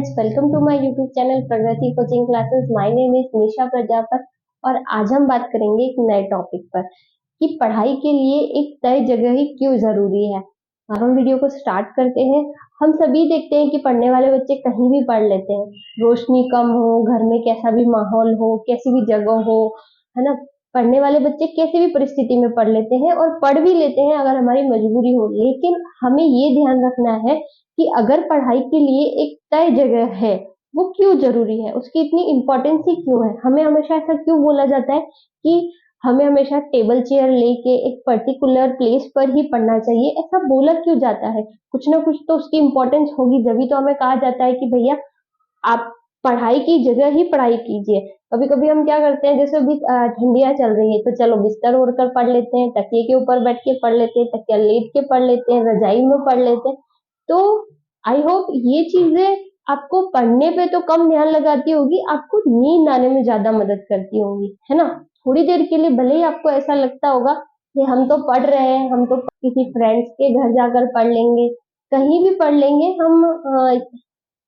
Friends, welcome to my YouTube channel Pragati coaching classes. My name is Nisha Prajapat और आज हम बात करेंगे एक नए टॉपिक पर कि पढ़ाई के लिए एक तय जगह ही क्यों जरूरी है। अब हम वीडियो को स्टार्ट करते हैं। हम सभी देखते हैं कि पढ़ने वाले बच्चे कहीं भी पढ़ लेते हैं, रोशनी कम हो, घर में कैसा भी माहौल हो, कैसी भी जगह हो, है ना। पढ़ने वाले बच्चे कैसी भी परिस्थिति में पढ़ लेते हैं और पढ़ भी लेते हैं अगर हमारी मजबूरी हो। लेकिन हमें ये ध्यान रखना है कि अगर पढ़ाई के लिए एक तय जगह है, वो क्यों जरूरी है, उसकी इतनी इम्पोर्टेंस ही क्यों है। हमें हमेशा ऐसा क्यों बोला जाता है कि हमें हमेशा टेबल चेयर लेके एक पर्टिकुलर प्लेस पर ही पढ़ना चाहिए, ऐसा बोला क्यों जाता है। कुछ ना कुछ तो उसकी इम्पोर्टेंस होगी, जब तो हमें कहा जाता है कि भैया आप पढ़ाई की जगह ही पढ़ाई कीजिए। कभी कभी हम क्या करते हैं, जैसे अभी ठंडियां चल रही है तो चलो बिस्तर ओढ़ कर पढ़ लेते हैं, तकिए के ऊपर बैठ के पढ़ लेते हैं, तकिया लेट के पढ़ लेते हैं, रजाई में पढ़ लेते हैं। तो आई होप ये चीजें आपको पढ़ने पे तो कम ध्यान लगाती होगी, आपको नींद आने में ज्यादा मदद करती होंगी, है ना। थोड़ी देर के लिए भले ही आपको ऐसा लगता होगा कि हम तो पढ़ रहे हैं, हम तो किसी फ्रेंड्स के घर जाकर पढ़ लेंगे, कहीं भी पढ़ लेंगे, हम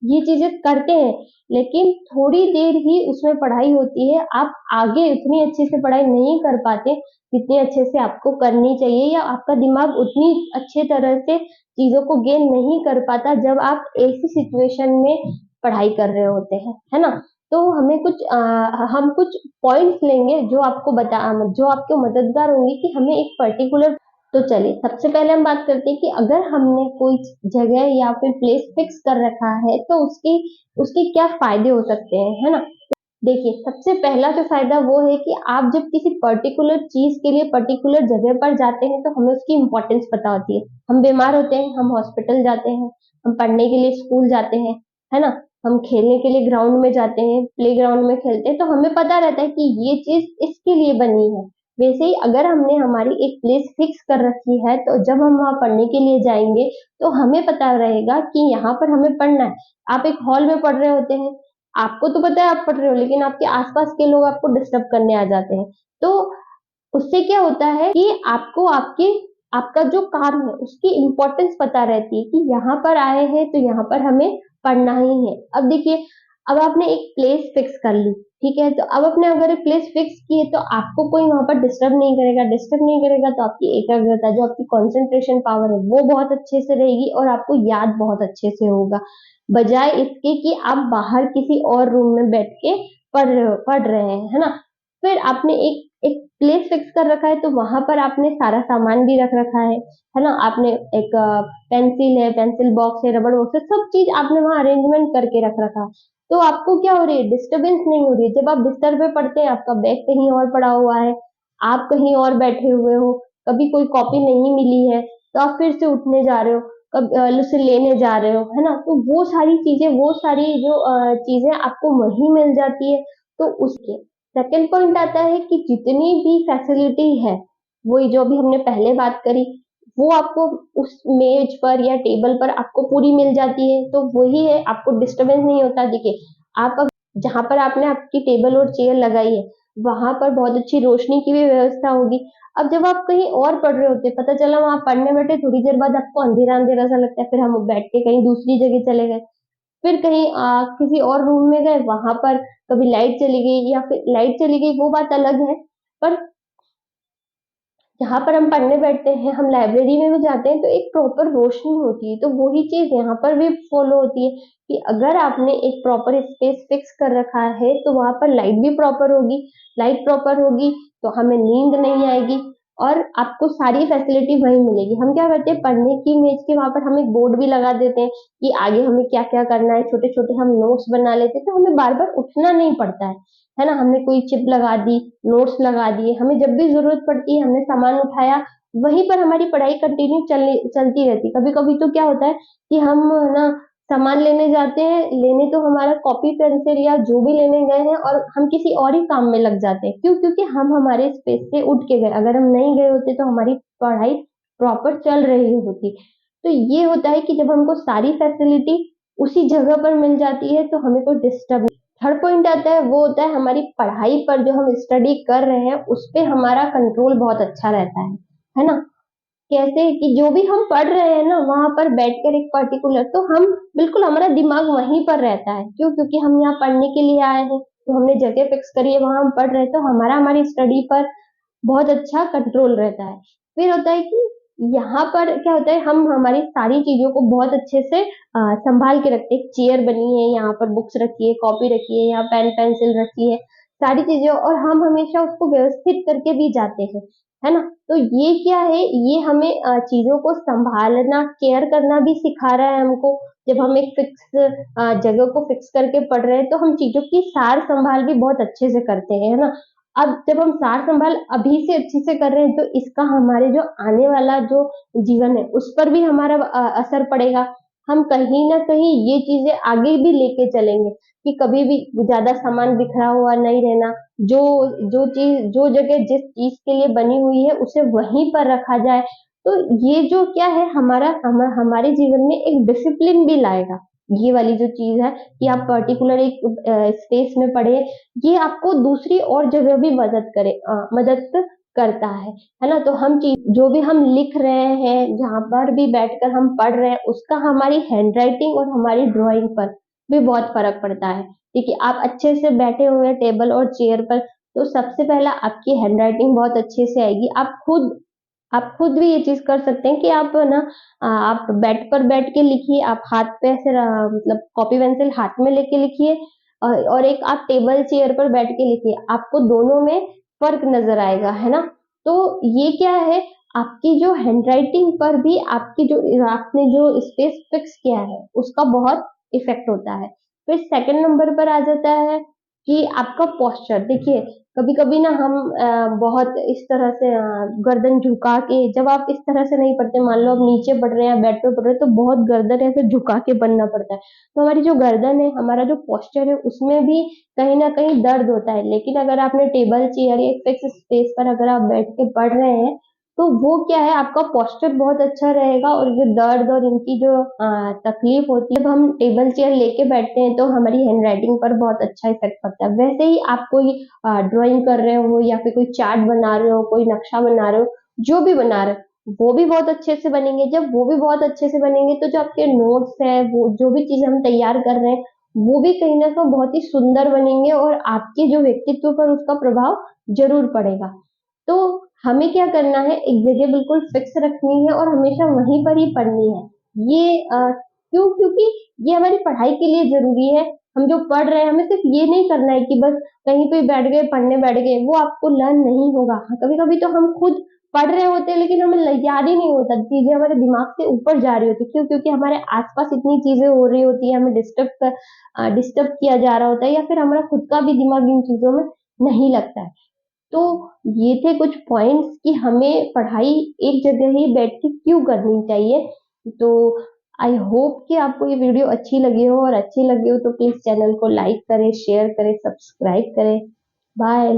ये चीजें करते हैं, लेकिन थोड़ी देर ही उसमें पढ़ाई होती है। आप आगे उतनी अच्छे से पढ़ाई नहीं कर पाते जितनी अच्छे से आपको करनी चाहिए, या आपका दिमाग उतनी अच्छे तरह से चीजों को गेन नहीं कर पाता जब आप ऐसी सिचुएशन में पढ़ाई कर रहे होते हैं, है ना। तो हमें हम कुछ पॉइंट्स लेंगे जो आपको जो आपको मददगार होंगे कि हमें एक पर्टिकुलर। तो चलिए सबसे पहले हम बात करते हैं कि अगर हमने कोई जगह या फिर प्लेस फिक्स कर रखा है तो उसके उसके क्या फायदे हो सकते हैं, है ना। देखिए सबसे पहला जो फायदा वो है कि आप जब किसी पर्टिकुलर चीज के लिए पर्टिकुलर जगह पर जाते हैं तो हमें उसकी इम्पोर्टेंस पता होती है। हम बीमार होते हैं, हम हॉस्पिटल जाते हैं, हम पढ़ने के लिए स्कूल जाते हैं, है ना। हम खेलने के लिए ग्राउंड में जाते हैं, प्ले ग्राउंड में खेलते हैं, तो हमें पता रहता है कि ये चीज इसके लिए बनी है। वैसे ही अगर हमने हमारी एक प्लेस फिक्स कर रखी है तो जब हम वहां पढ़ने के लिए जाएंगे तो हमें पता रहेगा कि यहाँ पर हमें पढ़ना है। आप एक हॉल में पढ़ रहे होते हैं, आपको तो पता है आप पढ़ रहे हो, लेकिन आपके आसपास के लोग आपको डिस्टर्ब करने आ जाते हैं। तो उससे क्या होता है कि आपको आपका जो काम है उसकी इम्पोर्टेंस पता रहती है कि यहाँ पर आए हैं तो यहाँ पर हमें पढ़ना ही है। अब देखिए, अब आपने एक प्लेस फिक्स कर ली, ठीक है। तो अब आपने अगर एक प्लेस फिक्स की है तो आपको कोई वहां पर डिस्टर्ब नहीं करेगा, तो आपकी एकाग्रता, जो आपकी कंसंट्रेशन पावर है, वो बहुत अच्छे से रहेगी और आपको याद बहुत अच्छे से होगा, बजाय इसके कि आप बाहर किसी और रूम में बैठ के पढ़ रहे हैं, है ना। फिर आपने एक एक प्लेस फिक्स कर रखा है तो वहां पर आपने सारा सामान भी रख रखा है ना। आपने एक पेंसिल है, पेंसिल बॉक्स है, रबड़ बॉक्स है, सब चीज आपने वहां अरेंजमेंट करके रख रखा है। तो आपको क्या हो रही है, डिस्टरबेंस नहीं हो रही है। जब आप बिस्तर पे पढ़ते हैं आपका बैग कहीं और पड़ा हुआ है, आप कहीं और बैठे हुए हो, कभी कोई कॉपी नहीं मिली है तो आप फिर से उठने जा रहे हो, कब उसे लेने जा रहे हो, है ना। तो वो सारी चीजें, वो सारी जो चीजें आपको वहीं मिल जाती है। तो उसके सेकंड पॉइंट आता है कि जितनी भी फैसिलिटी है, वही जो भी हमने पहले बात करी, वो आपको उस मेज पर या टेबल पर आपको पूरी मिल जाती है। तो वही है, आपको डिस्टरबेंस नहीं होता। देखिए जहां पर आपने आपकी टेबल और चेयर लगाई है वहां पर बहुत अच्छी रोशनी की भी व्यवस्था होगी। अब जब आप कहीं और पढ़ रहे होते, पता चला वहां पढ़ने बैठे, थोड़ी देर बाद आपको अंधेरा अंधेरा सा लगता है, फिर हम बैठ के कहीं दूसरी जगह चले गए, फिर कहीं किसी और रूम में गए, वहां पर कभी लाइट चली गई, या फिर लाइट चली गई वो बात अलग है, पर जहाँ पर हम पढ़ने बैठते हैं, हम लाइब्रेरी में भी जाते हैं तो एक प्रॉपर रोशनी होती है। तो वही चीज यहाँ पर भी फॉलो होती है कि अगर आपने एक प्रॉपर स्पेस फिक्स कर रखा है तो वहां पर लाइट भी प्रॉपर होगी। लाइट प्रॉपर होगी तो हमें नींद नहीं आएगी और आपको सारी फैसिलिटी वही मिलेगी। हम क्या करते हैं, पढ़ने की मेज के वहां पर हम एक बोर्ड भी लगा देते हैं कि आगे हमें क्या क्या करना है, छोटे छोटे हम नोट्स बना लेते हैं, तो हमें बार बार उठना नहीं पड़ता है ना। हमने कोई चिप लगा दी, नोट्स लगा दिए, हमें जब भी जरूरत पड़ती है हमने सामान उठाया, वहीं पर हमारी पढ़ाई कंटिन्यू चलती रहती। कभी कभी तो क्या होता है कि हम ना सामान लेने जाते हैं, लेने तो हमारा कॉपी पेंसिल या जो भी लेने गए हैं, और हम किसी और ही काम में लग जाते हैं। क्यों? क्योंकि हम हमारे स्पेस से उठ के गए, अगर हम नहीं गए होते तो हमारी पढ़ाई प्रॉपर चल रही होती। तो ये होता है कि जब हमको सारी फैसिलिटी उसी जगह पर मिल जाती है तो हमें कोई डिस्टर्ब। थर्ड पॉइंट आता है, वो होता है हमारी पढ़ाई पर, जो हम स्टडी कर रहे हैं उस पे हमारा कंट्रोल बहुत अच्छा रहता है ना। कैसे कि जो भी हम पढ़ रहे हैं ना वहाँ पर बैठकर एक पर्टिकुलर, तो हम बिल्कुल हमारा दिमाग वहीं पर रहता है। क्यों? क्योंकि हम यहाँ पढ़ने के लिए आए हैं, तो हमने जगह फिक्स करी है, वहाँ हम पढ़ रहे हैं, तो हमारी स्टडी पर बहुत अच्छा कंट्रोल रहता है। फिर होता है कि यहाँ पर क्या होता है, हम हमारी सारी चीज़ों को बहुत अच्छे से सँभाल के रखते हैं। एक चेयर बनी है, यहाँ पर बुक्स रखी है, कॉपी रखी है, यहाँ पेन पेंसिल रखी है, सारी चीज़ें, और हम हमेशा उसको व्यवस्थित करके भी जाते हैं, है ना? तो ये क्या है, ये हमें चीज़ों को सँभालना, केयर करना भी सिखा रहा है हमको। जब हम एक फिक्स जगह को फिक्स करके पढ़ रहे हैं, तो हम चीज़ों की सार-संभाल भी बहुत अच्छे से करते हैं, है ना? अब जब हम सार-संभाल अभी से अच्छे से कर रहे हैं, तो इसका हमारे जो आने वाला जो जीवन है, उस पर भी हमारा असर पड़ेगा। हम कहीं न कहीं ये चीज़ें आगे भी लेके चलेंगे कि कभी भी ज़्यादा सामान बिखरा हुआ नहीं रहना। जो जो जगह जिस चीज़ के लिए बनी हुई है, उसे वहीं पर रखा जाए। तो ये जो क्या है, हमारे जीवन में एक डिसिप्लिन भी लाएगा। ये वाली जो चीज़ है कि आप पर्टिकुलर एक स्पेस में पढ़ें, ये आपको दूसरी और जगह भी मदद करता है ना? तो हम चीज़ जो भी हम लिख रहे हैं, जहाँ पर भी बैठकर हम पढ़ रहे हैं, उसका हमारी हैंडराइटिंग और हमारी ड्राइंग पर भी बहुत फ़र्क पड़ता है। देखिए, आप अच्छे से बैठे हुए हैं टेबल और चेयर पर, तो सबसे पहला आपकी हैंडराइटिंग बहुत अच्छे से आएगी। आप खुद भी ये चीज़ कर सकते हैं कि आप ना आप बेड पर बैठ के लिखिए, आप हाथ पे ऐसे मतलब कॉपी पेंसिल हाथ में लेके लिखिए, और एक आप टेबल चेयर पर बैठ के लिखिए, आपको दोनों में फ़र्क नज़र आएगा, है ना? तो ये क्या है, आपकी जो हैंडराइटिंग पर भी आपने जो स्पेस फिक्स किया है, उसका बहुत इफ़ेक्ट होता है। फिर सेकंड नंबर पर आ जाता है कि आपका पोस्चर। देखिए, कभी-कभी ना हम बहुत इस तरह से गर्दन झुका के, जब आप इस तरह से नहीं पढ़ते, मान लो आप नीचे पढ़ रहे हैं या बेड पे पढ़ रहे हैं, तो बहुत गर्दन ऐसे झुका के पढ़ना पड़ता है। तो हमारी जो गर्दन है, हमारा जो पोस्चर है, उसमें भी कहीं न कहीं दर्द होता है। लेकिन अगर आपने टेबल, चेयर या एक फिक्स स्पेस पर अगर आप बैठ के पढ़ रहे हैं, तो वो क्या है, आपका पोस्चर बहुत अच्छा रहेगा, और जो दर्द और इनकी जो तकलीफ होती है, जब हम टेबल चेयर लेके बैठते हैं, तो हमारी हैंडराइटिंग पर बहुत अच्छा इफ़ेक्ट पड़ता है। वैसे ही आप कोई ड्राइंग कर रहे हो या फिर कोई चार्ट बना रहे हो, कोई नक्शा बना रहे हो, जो भी बना रहे हो, वो भी बहुत अच्छे से बनेंगे। जब वो भी बहुत अच्छे से बनेंगे, तो जो आपके नोट्स हैं, वो जो भी चीज़ हम तैयार कर रहे हैं, वो भी कहीं न कहीं बहुत ही सुंदर बनेंगे, और आपके जो व्यक्तित्व पर उसका प्रभाव ज़रूर पड़ेगा। तो हमें क्या करना है, एक जगह बिल्कुल फिक्स रखनी है और हमेशा वहीं पर ही पढ़नी है। ये क्यों? क्योंकि ये हमारी पढ़ाई के लिए ज़रूरी है। हम जो पढ़ रहे हैं, हमें सिर्फ़ ये नहीं करना है कि बस कहीं पे बैठ गए, पढ़ने बैठ गए, वो आपको लर्न नहीं होगा। हाँ, कभी-कभी तो हम खुद पढ़ रहे होते हैं, लेकिन हमें याद ही नहीं होता, चीज़ें हमारे दिमाग से ऊपर जा रही होती हैं। क्यों? क्योंकि हमारे आस-पास इतनी चीज़ें हो रही होती हैं, हमें डिस्टर्ब किया जा रहा होता है, या फिर हमारा खुद का भी दिमाग इन चीज़ों में नहीं लगता है। तो ये थे कुछ पॉइंट्स कि हमें पढ़ाई एक जगह ही बैठ के क्यों करनी चाहिए। तो आई होप कि आपको ये वीडियो अच्छी लगी हो, और अच्छी लगी हो तो प्लीज़ चैनल को लाइक करें, शेयर करें, सब्सक्राइब करें। बाय।